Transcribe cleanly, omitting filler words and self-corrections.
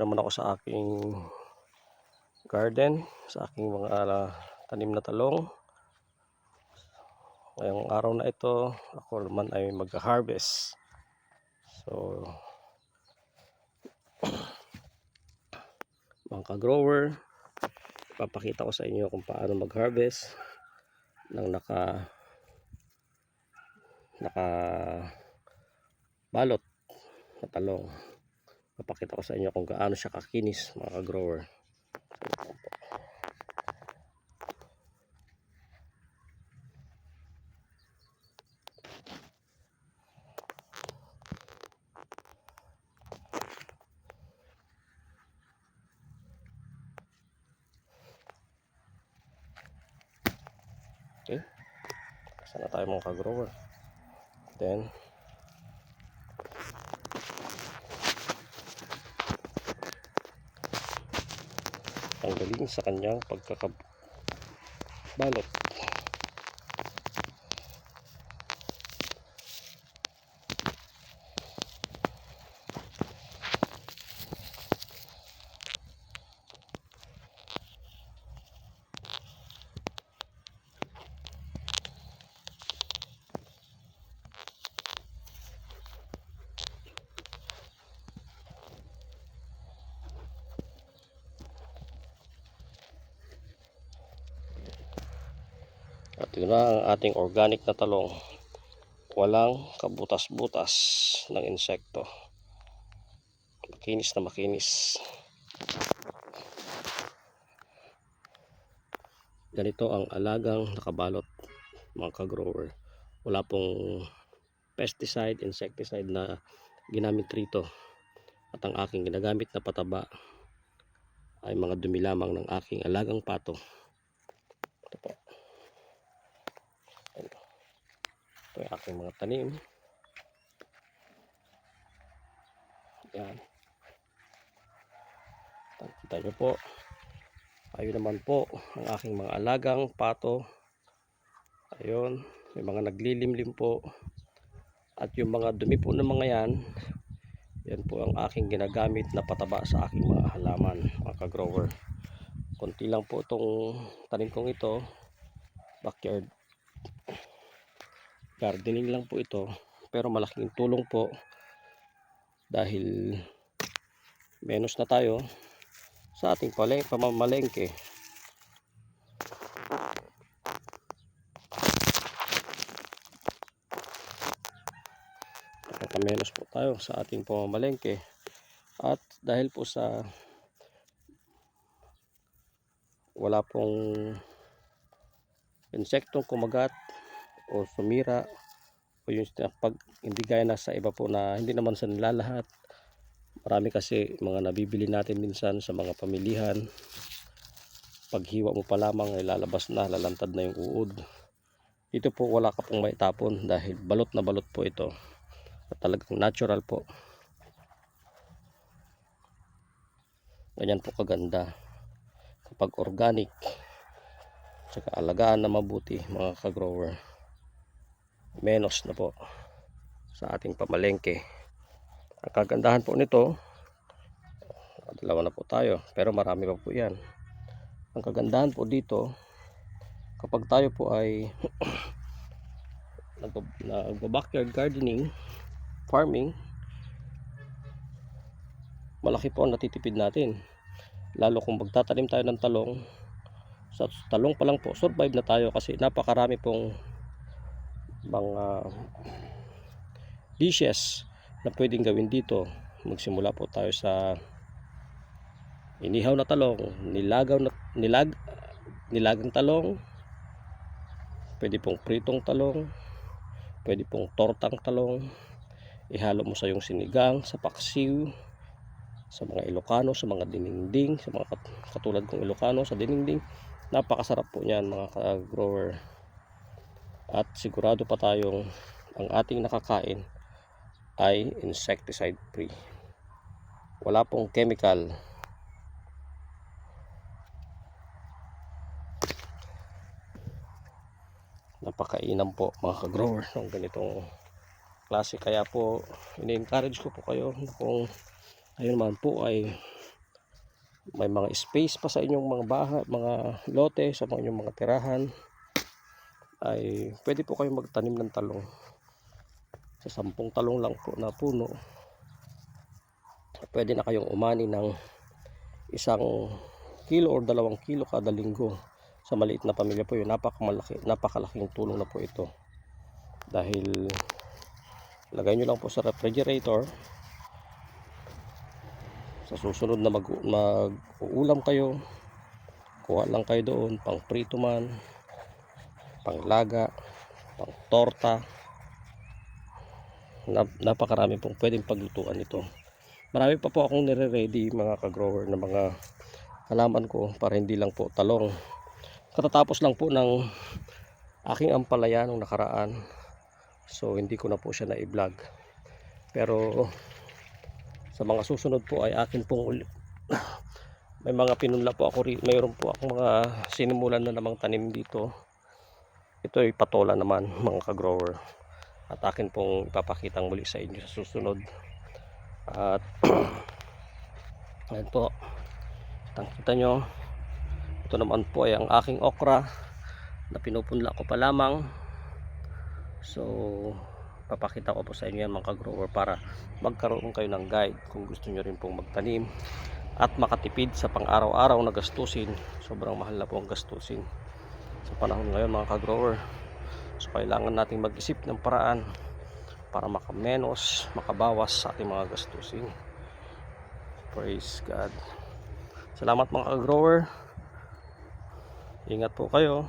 naman ako sa aking garden, sa aking mga tanim na talong. Ngayong araw na ito, ako naman ay mag-harvest. So, mga ka-grower, ipapakita ko sa inyo kung paano mag-harvest ng naka balot na talong. Ipapakita ko sa inyo kung gaano siya kakinis, mga ka-grower. Okay, sana tayo mga ka-grower. Then tanggalin sa kanyang pagkakabalot. At yun na ang ating organic na talong. Walang kabutas-butas ng insekto. Makinis na makinis. Ganito ang alagang nakabalot, mga ka-grower. Wala pong pesticide, insecticide na ginamit rito. At ang aking ginagamit na pataba ay mga dumi lamang ng aking alagang pato. Ito po. Ito yung aking mga tanim. Yan. Kita nyo po. Ayun naman po ang aking mga alagang pato. Ayun. May mga naglilimlim po. At yung mga dumi po ng mga yan, yan po ang aking ginagamit na pataba sa aking mga halaman, mga ka-grower. Konti lang po itong tanim kong ito. Backyard gardening lang po ito. Pero malaking tulong po dahil menos na tayo sa ating pamamalengke. Menos po tayo sa ating pamamalengke. At dahil po sa wala pong insektong kumagat o sumira o yung pag hindi gaya na sa iba po na hindi naman sa nilalahat. Marami kasi mga nabibili natin minsan sa mga pamilihan. Paghiwa mo pa lamang ay lalabas na, lalantad na yung uod. Dito po wala ka pong maitapon dahil balot na balot po ito. At talagang natural po. Ganyan po kaganda kapag organic tsaka alagaan na mabuti, mga ka-grower. Menos na po sa ating pamalengke. Ang kagandahan po nito, dalawa na po tayo pero marami pa po yan. Ang kagandahan po dito, kapag tayo po ay nagba-backyard gardening, farming, malaki po ang natitipid natin. Lalo kung magtatanim tayo ng talong, sa talong pa lang po survive na tayo kasi napakarami pong mga dishes na pwedeng gawin dito. Magsimula po tayo sa inihaw na talong, nilagang talong, pwede pong pritong talong, pwede pong tortang talong, ihalo mo sa yung sinigang, sa paksiw, sa mga Ilocano, sa mga dininding, sa mga katulad kong Ilocano, sa dininding. Napakasarap po niyan, mga ka-grower. At sigurado pa tayong ang ating nakakain ay insecticide free. Wala pong chemical. Napakainam po, mga ka-grower, ng ganitong klase. Kaya po ini-encourage ko po kayo kung ayun naman po ay may mga space pa sa inyong mga bahay, mga lote, sa mga inyong mga tirahan, ay pwede po kayong magtanim ng talong. Sa 10 talong lang po na puno, pwede na kayong umani ng 1 kilo or 2 kilo kada linggo. Sa maliit na pamilya po yun, napakalaking tulong na po ito. Dahil lagay nyo lang po sa refrigerator. Sa susunod na mag-uulam kayo, kuha lang kayo doon, pang prito man, pang laga, pang torta. Napakarami pong pwedeng paglutuan ito. Marami pa po akong nire-ready mga ka-grower na mga halaman ko para hindi lang po talong. Katatapos lang po ng aking ampalaya nung nakaraan, so hindi ko na po siya na-i-vlog. Pero sa mga susunod po ay akin pong may mga pinunla po ako, mayroon po akong mga sinimulan na namang tanim dito. Ito ay patola naman mga ka-grower, at akin pong ipapakitang muli sa inyo sa susunod. At ayan po, kita nyo, ito naman po ay ang aking okra na pinupunla ko pa lamang. So papakita ko po sa inyo yan mga ka-grower, para magkaroon kayo ng guide kung gusto nyo rin pong magtanim at makatipid sa pang-araw-araw na gastusin. Sobrang mahal na po ang gastusin sa panahon ngayon mga ka-grower. So kailangan nating mag-isip ng paraan para makabawas sa ating mga gastusin. Praise God. Salamat mga ka-grower. Ingat po kayo.